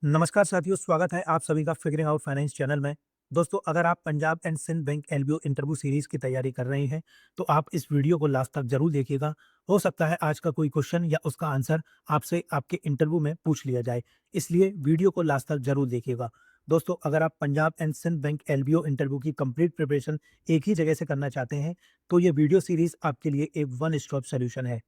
नमस्कार साथियों, स्वागत है आप सभी का फिगरिंग आउट फाइनेंस चैनल में। दोस्तों, अगर आप Punjab and Sindh bank LBO interview series की तैयारी कर रहे हैं, तो आप इस वीडियो को लास्ट तक जरूर देखिएगा। हो सकता है आज का कोई क्वेश्चन या उसका आंसर आपसे आपके इंटरव्यू में पूछ लिया जाए, इसलिए वीडियो को लास्ट तक जरूर देखिएगा। दोस्तों, अगर आप Punjab and Sindh bank LBO interview की कंप्लीट प्रिपरेशन एक ही जगह से करना चाहते हैं, तो ये वीडियो सीरीज आपके लिए एक वन स्टॉप सोल्यूशन है।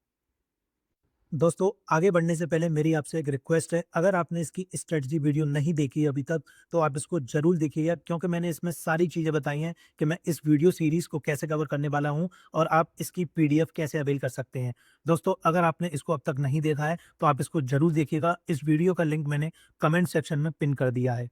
दोस्तों, आगे बढ़ने से पहले मेरी आपसे एक रिक्वेस्ट है, अगर आपने इसकी स्ट्रेटजी वीडियो नहीं देखी है अभी तक, तो आप इसको ज़रूर देखिएगा, क्योंकि मैंने इसमें सारी चीज़ें बताई हैं कि मैं इस वीडियो सीरीज़ को कैसे कवर करने वाला हूं और आप इसकी पीडीएफ कैसे अवेल कर सकते हैं। दोस्तों, अगर आपने इसको अब तक नहीं देखा है, तो आप इसको ज़रूर देखिएगा। इस वीडियो का लिंक मैंने कमेंट सेक्शन में पिन कर दिया है।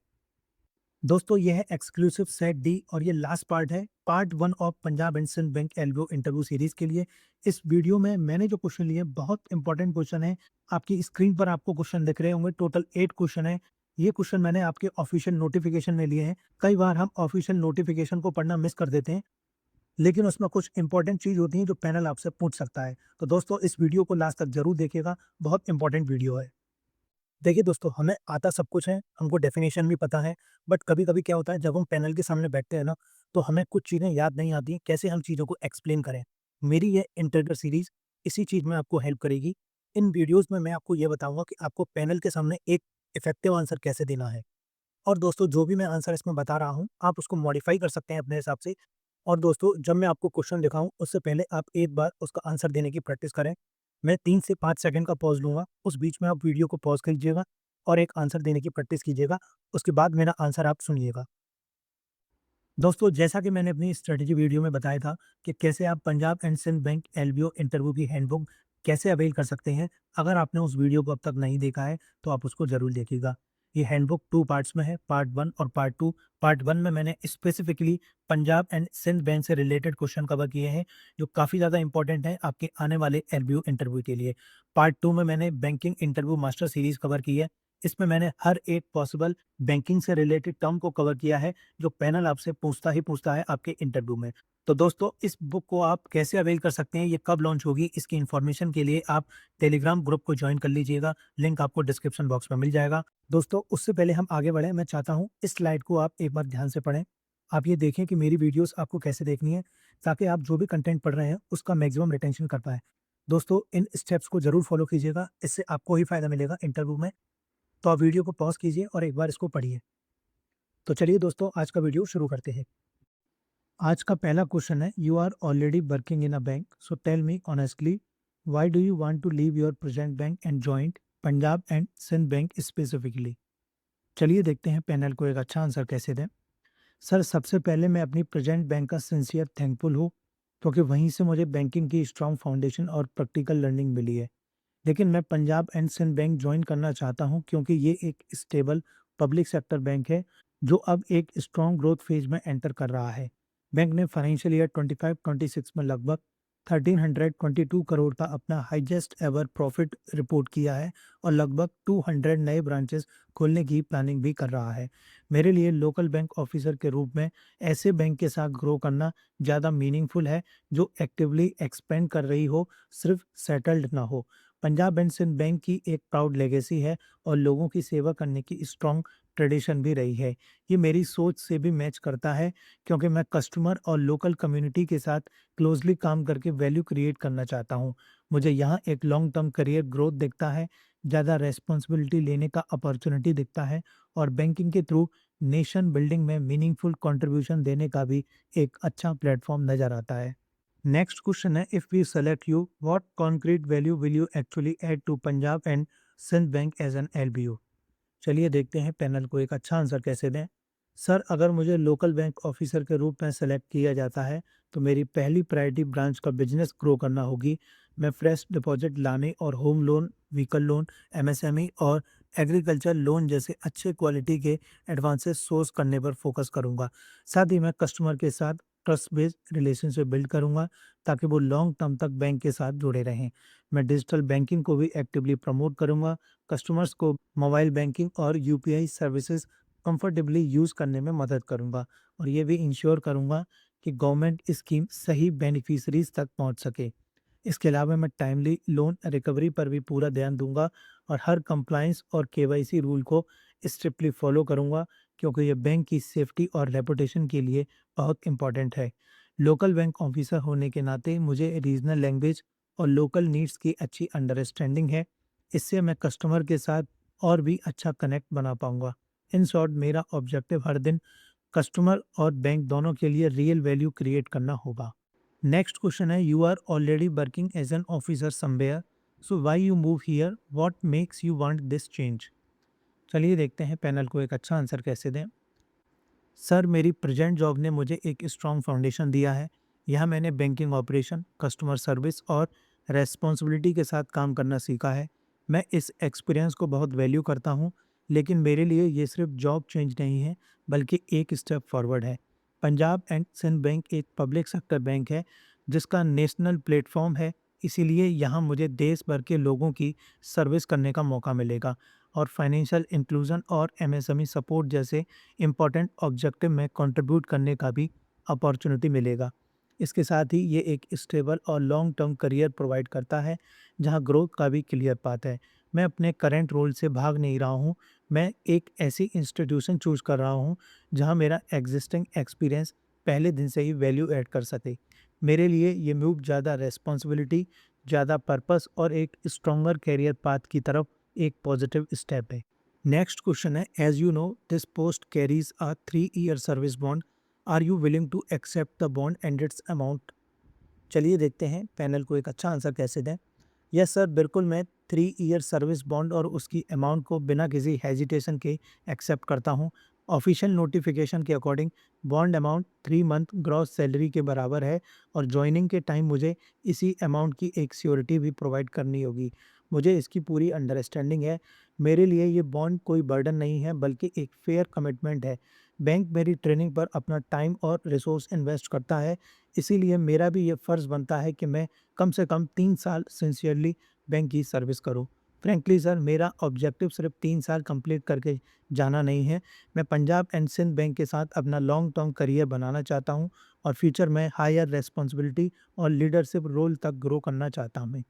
दोस्तों, ये है एक्सक्लूसिव सेट डी और ये लास्ट पार्ट है, part 1 of Punjab and Sindh bank LBO interview series के लिए। इस वीडियो में मैंने जो क्वेश्चन लिए बहुत इंपॉर्टेंट क्वेश्चन है। आपकी स्क्रीन पर आपको क्वेश्चन दिख रहे होंगे, टोटल 8 क्वेश्चन है। ये क्वेश्चन मैंने आपके ऑफिशियल नोटिफिकेशन में लिए हैं। कई बार हम ऑफिशियल नोटिफिकेशन को पढ़ना मिस कर देते हैं, लेकिन उसमें कुछ इंपॉर्टेंट चीज होती है जो पैनल आपसे पूछ सकता है। तो दोस्तों, इस वीडियो को लास्ट तक जरूर देखिएगा, बहुत इंपॉर्टेंट वीडियो है। देखिए दोस्तों, हमें आता सब कुछ है, हमको डेफ़िनेशन भी पता है, बट कभी-कभी क्या होता है जब हम पैनल के सामने बैठते हैं ना, तो हमें कुछ चीज़ें याद नहीं आती, कैसे हम चीज़ों को एक्सप्लेन करें। मेरी ये इंटरव्यू सीरीज़ इसी चीज़ में आपको हेल्प करेगी। इन वीडियोज़ में मैं आपको ये बताऊँगा कि आपको पैनल के सामने एक इफ़ेक्टिव आंसर कैसे देना है। और दोस्तों, जो भी मैं आंसर इसमें बता रहा हूँ, आप उसको मॉडिफ़ाई कर सकते हैं अपने हिसाब से। और दोस्तों, जब मैं आपको क्वेश्चन दिखाऊँ, उससे पहले आप एक बार उसका आंसर देने की प्रैक्टिस करें। मैं 3 से 5 सेकंड का पॉज़ लूँगा, उस बीच में आप वीडियो को पॉज़ कीजिएगा और एक आंसर देने की प्रैक्टिस कीजिएगा। उसके बाद मेरा आंसर आप सुनिएगा। दोस्तों, जैसा कि मैंने अपनी स्ट्रैटेजी वीडियो में बताया था कि कैसे आप Punjab and Sindh bank LBO interview की हैंडबुक कैसे अवेल कर सकते हैं। अगर आपने उस वीडियो को अब तक नहीं देखा है, तो आप उसको ज़रूर देखिएगा। ये हैंडबुक 2 पार्ट्स में है, पार्ट 1 और पार्ट 2। पार्ट 1 में मैंने specifically Punjab and Sindh bank से रिलेटेड क्वेश्चन कवर किए हैं, जो काफ़ी ज़्यादा इंपॉर्टेंट हैं आपके आने वाले एलबीओ इंटरव्यू के लिए। पार्ट 2 में मैंने banking interview master series cover की है। इसमें मैंने हर एक पॉसिबल बैंकिंग से रिलेटेड टर्म को कवर किया है, जो पैनल आपसे पूछता ही पूछता है आपके इंटरव्यू में। तो दोस्तों, इस बुक को आप कैसे अवेल कर सकते हैं, ये कब लॉन्च होगी, इसकी इन्फॉर्मेशन के लिए आप टेलीग्राम ग्रुप को जॉइन कर लीजिएगा। लिंक आपको डिस्क्रिप्शन बॉक्स में मिल जाएगा। दोस्तों, उससे पहले हम आगे बढ़ें, मैं चाहता हूँ इस स्लाइड को आप एक बार ध्यान से पढ़ें। आप ये देखें कि मेरी वीडियोज़ आपको कैसे देखनी है, ताकि आप जो भी कंटेंट पढ़ रहे हैं, उसका मैक्सिमम रिटेंशन कर पाएँ। दोस्तों, इन स्टेप्स को ज़रूर फ़ॉलो कीजिएगा, इससे आपको ही फ़ायदा मिलेगा इंटरव्यू में। तो आप वीडियो को पॉज़ कीजिए और एक बार इसको पढ़िए। तो चलिए दोस्तों, आज का वीडियो शुरू करते हैं। आज का पहला क्वेश्चन है, you are already working in a bank, so tell me honestly, why do you want to leave your present bank and join Punjab and Sindh bank specifically. चलिए देखते हैं पैनल को एक अच्छा आंसर कैसे दें। सर, सबसे पहले मैं अपनी प्रेजेंट बैंक का सिंसियर थैंकफुल हूँ, क्योंकि वहीं से मुझे बैंकिंग की स्ट्रॉन्ग फाउंडेशन और प्रैक्टिकल लर्निंग मिली है। लेकिन मैं Punjab and Sindh bank join करना चाहता हूं, क्योंकि ये एक स्टेबल पब्लिक सेक्टर बैंक है, जो अब एक स्ट्रॉन्ग ग्रोथ फेज में एंटर कर रहा है। बैंक ने फाइनेंशियल ईयर 25-26 में लगभग 1322 करोड़ का अपना हाईएस्ट एवर प्रॉफिट रिपोर्ट किया है और लगभग 200 नए ब्रांचेस खोलने की प्लानिंग भी कर रहा है। मेरे लिए लोकल बैंक ऑफिसर के रूप में ऐसे बैंक के साथ ग्रो करना ज़्यादा मीनिंगफुल है, जो एक्टिवली एक्सपेंड कर रही हो, सिर्फ सेटल्ड ना हो। पंजाब एंड सिंध बैंक की एक प्राउड लेगेसी है और लोगों की सेवा करने की स्ट्रॉन्ग ट्रेडिशन भी रही है। ये मेरी सोच से भी मैच करता है, क्योंकि मैं कस्टमर और लोकल कम्युनिटी के साथ क्लोजली काम करके वैल्यू क्रिएट करना चाहता हूँ। मुझे यहाँ एक लॉन्ग टर्म करियर ग्रोथ दिखता है, ज़्यादा रेस्पॉन्सिबिलिटी लेने का अपॉर्चुनिटी दिखता है और बैंकिंग के थ्रू नेशन बिल्डिंग में मीनिंगफुल कंट्रीब्यूशन देने का भी एक अच्छा प्लेटफॉर्म नज़र आता है। नेक्स्ट क्वेश्चन है, if we select you, what concrete value will you actually add to Punjab and Sindh bank as an LBO. चलिए देखते हैं पैनल को एक अच्छा आंसर कैसे दें। सर, अगर मुझे लोकल बैंक ऑफिसर के रूप में सेलेक्ट किया जाता है, तो मेरी पहली प्रायोरिटी ब्रांच का बिजनेस ग्रो करना होगी। मैं फ्रेश डिपॉजिट लाने और home loan, vehicle loan, MSME और एग्रीकल्चर लोन जैसे अच्छे क्वालिटी के एडवांसेस सोर्स करने पर फोकस करूंगा। साथ ही मैं कस्टमर के साथ ट्रस्ट बेस्ड रिलेशनशिप बिल्ड करूंगा, ताकि वो लॉन्ग टर्म तक बैंक के साथ जुड़े रहें। मैं डिजिटल बैंकिंग को भी एक्टिवली प्रमोट करूंगा, कस्टमर्स को मोबाइल बैंकिंग और यूपीआई सर्विसेज कंफर्टेबली यूज़ करने में मदद करूंगा और ये भी इंश्योर करूंगा कि गवर्नमेंट स्कीम सही बेनिफिशरीज तक पहुंच सके। इसके अलावा मैं टाइमली लोन रिकवरी पर भी पूरा ध्यान दूंगा और हर कंप्लायंस और केवाईसी रूल को स्ट्रिक्टली फॉलो करूँगा क्योंकि ये बैंक की सेफ्टी और रेपुटेशन के लिए बहुत इम्पोर्टेंट है। लोकल बैंक ऑफिसर होने के नाते मुझे रीजनल लैंग्वेज और लोकल नीड्स की अच्छी अंडरस्टैंडिंग है। इससे मैं कस्टमर के साथ और भी अच्छा कनेक्ट बना पाऊँगा। इन शॉर्ट मेरा ऑब्जेक्टिव हर दिन कस्टमर और बैंक दोनों के लिए रियल वैल्यू क्रिएट करना होगा। नेक्स्ट क्वेश्चन है, you are already working as an officer somewhere, so why you move here, what makes you want this change. चलिए देखते हैं पैनल को एक अच्छा आंसर कैसे दें। सर मेरी प्रेजेंट जॉब ने मुझे एक स्ट्रॉन्ग फाउंडेशन दिया है। यहाँ मैंने बैंकिंग ऑपरेशन, कस्टमर सर्विस और रेस्पॉन्सिबिलिटी के साथ काम करना सीखा है। मैं इस एक्सपीरियंस को बहुत वैल्यू करता हूँ, लेकिन मेरे लिए ये सिर्फ जॉब चेंज नहीं है, बल्कि एक स्टेप फॉरवर्ड है। पंजाब एंड सिंध बैंक एक पब्लिक सेक्टर बैंक है जिसका नेशनल प्लेटफॉर्म है, इसीलिए यहाँ मुझे देश भर के लोगों की सर्विस करने का मौका मिलेगा और फाइनेंशियल इंक्लूजन और एमएसएमई सपोर्ट जैसे इम्पॉर्टेंट ऑब्जेक्टिव में कंट्रीब्यूट करने का भी अपॉर्चुनिटी मिलेगा। इसके साथ ही ये एक स्टेबल और लॉन्ग टर्म करियर प्रोवाइड करता है जहां ग्रोथ का भी क्लियर पाथ है। मैं अपने करंट रोल से भाग नहीं रहा हूं, मैं एक ऐसी इंस्टीट्यूशन चूज कर रहा हूं जहां मेरा एग्जिस्टिंग एक्सपीरियंस पहले दिन से ही वैल्यू ऐड कर सके। मेरे लिए ये मूव ज़्यादा रेस्पॉन्सिबिलिटी, ज़्यादा पर्पस और एक स्ट्रॉन्गर करियर पाथ की तरफ एक पॉजिटिव स्टेप है। नेक्स्ट क्वेश्चन है, as you know this post carries a 3 year service bond, are you willing to accept the bond and its amount. चलिए देखते हैं पैनल को एक अच्छा आंसर कैसे दें। यस सर, बिल्कुल मैं 3 ईयर सर्विस बॉन्ड और उसकी अमाउंट को बिना किसी हेजिटेशन के एक्सेप्ट करता हूँ। ऑफिशियल नोटिफिकेशन के according bond amount 3 month gross salary के बराबर है और ज्वाइनिंग के टाइम मुझे इसी अमाउंट की एक श्योरिटी भी प्रोवाइड करनी होगी। मुझे इसकी पूरी अंडरस्टैंडिंग है। मेरे लिए ये बॉन्ड कोई बर्डन नहीं है, बल्कि एक फेयर कमिटमेंट है। बैंक मेरी ट्रेनिंग पर अपना टाइम और रिसोर्स इन्वेस्ट करता है, इसीलिए मेरा भी ये फ़र्ज़ बनता है कि मैं कम से कम 3 साल सिंसियरली बैंक की सर्विस करूँ। फ्रैंकली सर, मेरा ऑब्जेक्टिव सिर्फ 3 साल कंप्लीट करके जाना नहीं है। मैं पंजाब एंड सिंध बैंक के साथ अपना लॉन्ग टर्म करियर बनाना चाहता हूँ और फ्यूचर में हायर रेस्पॉन्सिबिलिटी और लीडरशिप रोल तक ग्रो करना चाहता हूँ मैं।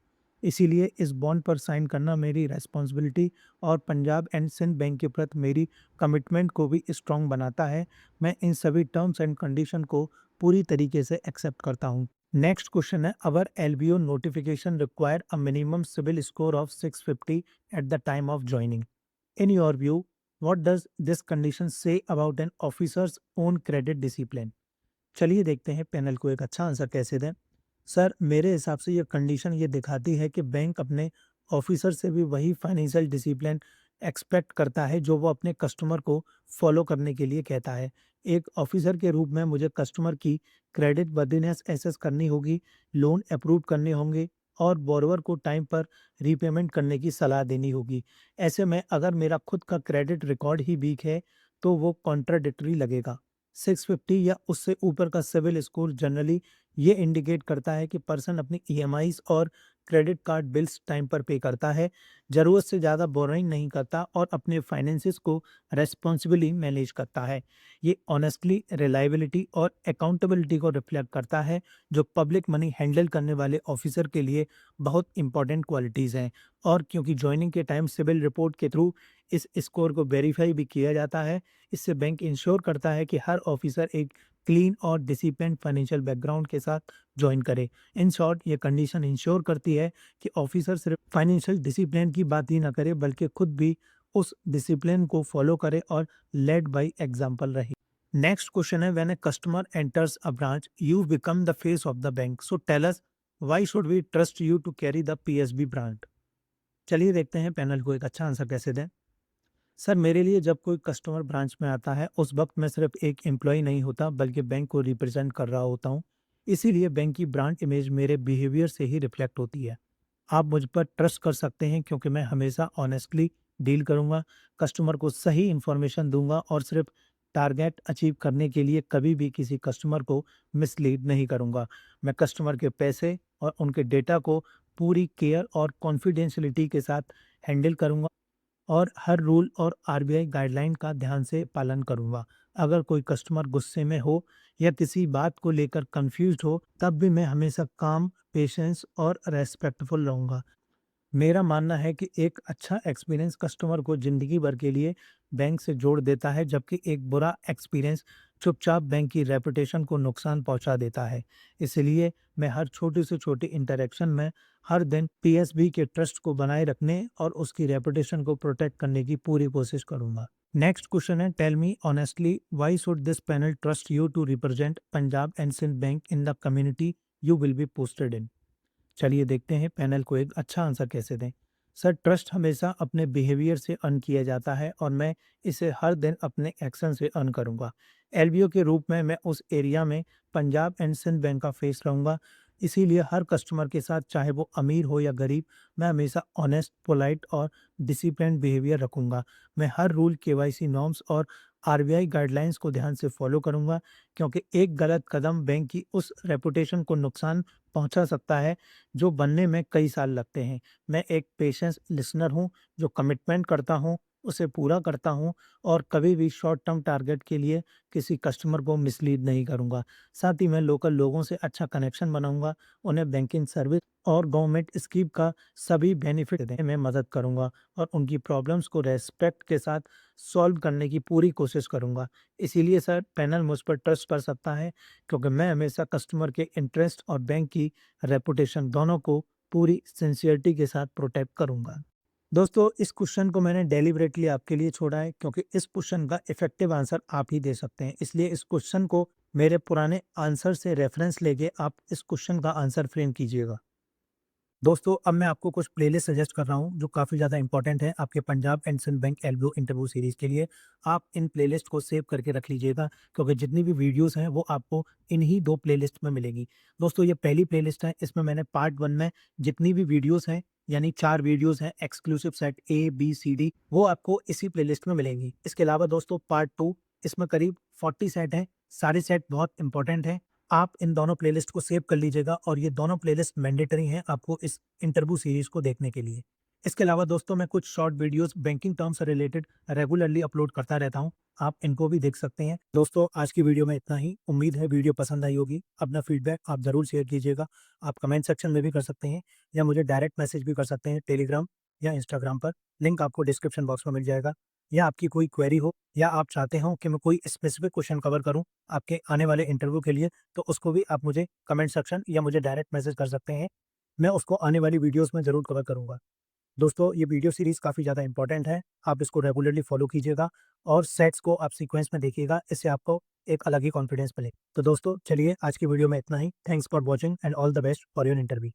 इसीलिए इस बॉन्ड पर साइन करना मेरी रेस्पॉन्सिबिलिटी और पंजाब एंड सिंध बैंक के प्रति मेरी कमिटमेंट को भी स्ट्रॉन्ग बनाता है। मैं इन सभी टर्म्स एंड कंडीशन को पूरी तरीके से एक्सेप्ट करता हूँ। नेक्स्ट क्वेश्चन है, our LBO notification require a minimum civil score of 650 at the time of joining. In your view, what does this condition say about an officer's own credit discipline. चलिए देखते हैं panel को एक अच्छा answer कैसे दें। Sir मेरे हिसाब से ये कंडीशन ये दिखाती है कि बैंक अपने ऑफिसर से भी वही फाइनेंशियल डिसिप्लिन एक्सपेक्ट करता है जो वो अपने कस्टमर को फॉलो करने के लिए कहता है। एक ऑफिसर के रूप में मुझे कस्टमर की क्रेडिट वर्दीनेस एसेस करनी होगी, लोन अप्रूव करने होंगे और बोरोवर को टाइम पर रीपेमेंट करने की सलाह देनी होगी। ऐसे में अगर मेरा खुद का क्रेडिट रिकॉर्ड ही वीक है तो वो कॉन्ट्राडिक्टरी लगेगा। 650 या उससे ऊपर का सिविल स्कोर जनरली ये इंडिकेट करता है कि पर्सन अपनी ईएमआईज़ और क्रेडिट कार्ड बिल्स टाइम पर पे करता है, ज़रूरत से ज़्यादा बोरोइंग नहीं करता और अपने फाइनेंसिस को रेस्पॉन्सिबली मैनेज करता है। ये ऑनेस्टली, रिलायबिलिटी और अकाउंटेबिलिटी को रिफ्लेक्ट करता है, जो पब्लिक मनी हैंडल करने वाले ऑफिसर के लिए बहुत इंपॉर्टेंट क्वालिटीज़ हैं। और क्योंकि जॉइनिंग के टाइम सिविल रिपोर्ट के थ्रू इस स्कोर को वेरीफाई भी किया जाता है, इससे बैंक इंश्योर करता है कि हर ऑफिसर एक क्लीन और डिसिप्लिन फाइनेंशियल बैकग्राउंड के साथ ज्वाइन करे। इन शॉर्ट, ये कंडीशन इंश्योर करती है कि ऑफिसर सिर्फ फाइनेंशियल डिसिप्लिन की बात ही ना करे, बल्कि खुद भी उस डिसिप्लिन को फॉलो करे और लेड बाय एग्जांपल रहे। नेक्स्ट क्वेश्चन है, when a customer enters a branch you become the face of the bank, so tell us why should we trust you to carry the PSB brand. चलिए देखते हैं panel को एक अच्छा answer कैसे दें। सर मेरे लिए जब कोई कस्टमर ब्रांच में आता है उस वक्त मैं सिर्फ एक एम्प्लॉय नहीं होता, बल्कि बैंक को रिप्रेजेंट कर रहा होता हूँ। इसीलिए बैंक की ब्रांड इमेज मेरे बिहेवियर से ही रिफ्लेक्ट होती है। आप मुझ पर ट्रस्ट कर सकते हैं क्योंकि मैं हमेशा ऑनेस्टली डील करूंगा, कस्टमर को सही इन्फॉर्मेशन दूंगा और सिर्फ टारगेट अचीव करने के लिए कभी भी किसी कस्टमर को मिसलीड नहीं करूंगा। मैं कस्टमर के पैसे और उनके डेटा को पूरी केयर और कॉन्फिडेंशियलिटी के साथ हैंडल करूंगा और हर रूल और आरबीआई गाइडलाइन का ध्यान से पालन करूंगा। अगर कोई कस्टमर गुस्से में हो या किसी बात को लेकर कंफ्यूज्ड हो, तब भी मैं हमेशा काम, पेशेंस और रेस्पेक्टफुल रहूंगा। मेरा मानना है कि एक अच्छा एक्सपीरियंस कस्टमर को ज़िंदगी भर के लिए बैंक से जोड़ देता है, जबकि एक बुरा एक्सपीरियंस चुपचाप बैंक की रेपुटेशन को नुकसान पहुंचा देता है। इसलिए मैं हर छोटी से छोटी इंटरैक्शन में हर दिन पीएसबी के ट्रस्ट को बनाए रखने और उसकी रेपुटेशन को प्रोटेक्ट करने की पूरी कोशिश करूंगा। नेक्स्ट क्वेश्चन है, tell me honestly why should this panel trust you to represent Punjab and Sindh bank in the community you will be posted in. चलिए देखते हैं पैनल को एक अच्छा आंसर कैसे दें। सर, ट्रस्ट हमेशा अपने बिहेवियर से अर्न किया जाता है और मैं इसे हर दिन अपने एक्शन से अर्न करूंगा। एलबीओ के रूप में मैं उस एरिया में पंजाब एंड सिंध बैंक का फेस रहूंगा। इसीलिए हर कस्टमर के साथ, चाहे वो अमीर हो या गरीब, मैं हमेशा ऑनेस्ट, पोलाइट और डिसिप्लिन बिहेवियर रखूंगा। मैं हर रूल, केवाईसी नॉर्म्स और आरबीआई गाइडलाइंस को ध्यान से फॉलो करूंगा, क्योंकि एक गलत कदम बैंक की उस रेपुटेशन को नुकसान पहुंचा सकता है जो बनने में कई साल लगते हैं। मैं एक पेशेंस लिसनर हूँ, जो कमिटमेंट करता हूँ, उसे पूरा करता हूँ और कभी भी शॉर्ट टर्म टारगेट के लिए किसी कस्टमर को मिसलीड नहीं करूँगा। साथ ही मैं लोकल लोगों से अच्छा कनेक्शन बनाऊँगा, उन्हें बैंकिंग सर्विस और गवर्नमेंट स्कीम का सभी बेनिफिट देने में मदद करूँगा और उनकी प्रॉब्लम्स को रेस्पेक्ट के साथ सॉल्व करने की पूरी कोशिश करूँगा। इसीलिए सर, पैनल मुझ पर ट्रस्ट कर सकता है, क्योंकि मैं हमेशा कस्टमर के इंटरेस्ट और बैंक की रेपुटेशन दोनों को पूरी सिंसियरिटी के साथ प्रोटेक्ट करूंगा। दोस्तों, इस क्वेश्चन को मैंने डेलिबरेटली आपके लिए छोड़ा है, क्योंकि इस क्वेश्चन का इफेक्टिव आंसर आप ही दे सकते हैं। इसलिए इस क्वेश्चन को मेरे पुराने आंसर से रेफरेंस लेके आप इस क्वेश्चन का आंसर फ्रेम कीजिएगा। दोस्तों, अब मैं आपको कुछ प्लेलिस्ट सजेस्ट कर रहा हूँ जो काफ़ी ज़्यादा इंपॉर्टेंट है आपके Punjab and Sindh bank LBO interview series के लिए। आप इन प्लेलिस्ट को सेव करके रख लीजिएगा, क्योंकि जितनी भी वीडियोस हैं वो आपको इन्हीं 2 प्लेलिस्ट में मिलेंगी। दोस्तों, ये पहली प्लेलिस्ट है, इसमें मैंने पार्ट 1 में जितनी भी वीडियोस हैं, यानी 4 वीडियोस हैं exclusive set A, B, C, D, वो आपको इसी प्लेलिस्ट में मिलेंगी। इसके अलावा दोस्तों पार्ट 2, इसमें करीब 40 सेट हैं, सारे सेट बहुत इंपॉर्टेंट हैं। आप इन दोनों प्लेलिस्ट को सेव कर लीजिएगा और ये दोनों प्लेलिस्ट मैंडेटरी हैं आपको इस इंटरव्यू सीरीज को देखने के लिए। इसके अलावा दोस्तों, मैं कुछ शॉर्ट वीडियोस बैंकिंग टर्म से रिलेटेड रेगुलरली अपलोड करता रहता हूं, आप इनको भी देख सकते हैं। दोस्तों, आज की वीडियो में इतना ही। उम्मीद है वीडियो पसंद आई होगी। अपना फीडबैक आप ज़रूर शेयर कीजिएगा। आप कमेंट सेक्शन में भी कर सकते हैं या मुझे डायरेक्ट मैसेज भी कर सकते हैं टेलीग्राम या इंस्टाग्राम पर। लिंक आपको डिस्क्रिप्शन बॉक्स में मिल जाएगा। या आपकी कोई क्वेरी हो या आप चाहते हो कि मैं कोई स्पेसिफिक क्वेश्चन कवर करूं आपके आने वाले इंटरव्यू के लिए, तो उसको भी आप मुझे कमेंट सेक्शन या मुझे डायरेक्ट मैसेज कर सकते हैं। मैं उसको आने वाली वीडियोस में ज़रूर कवर करूँगा। दोस्तों, ये वीडियो सीरीज़ काफ़ी ज़्यादा इंपॉर्टेंट है। आप इसको रेगुलरली फॉलो कीजिएगा और सेट्स को आप सीक्वेंस में देखिएगा। इससे आपको एक अलग ही कॉन्फिडेंस मिलेगा। तो दोस्तों, चलिए आज की वीडियो में इतना ही। Thanks for watching and all the best for your interview.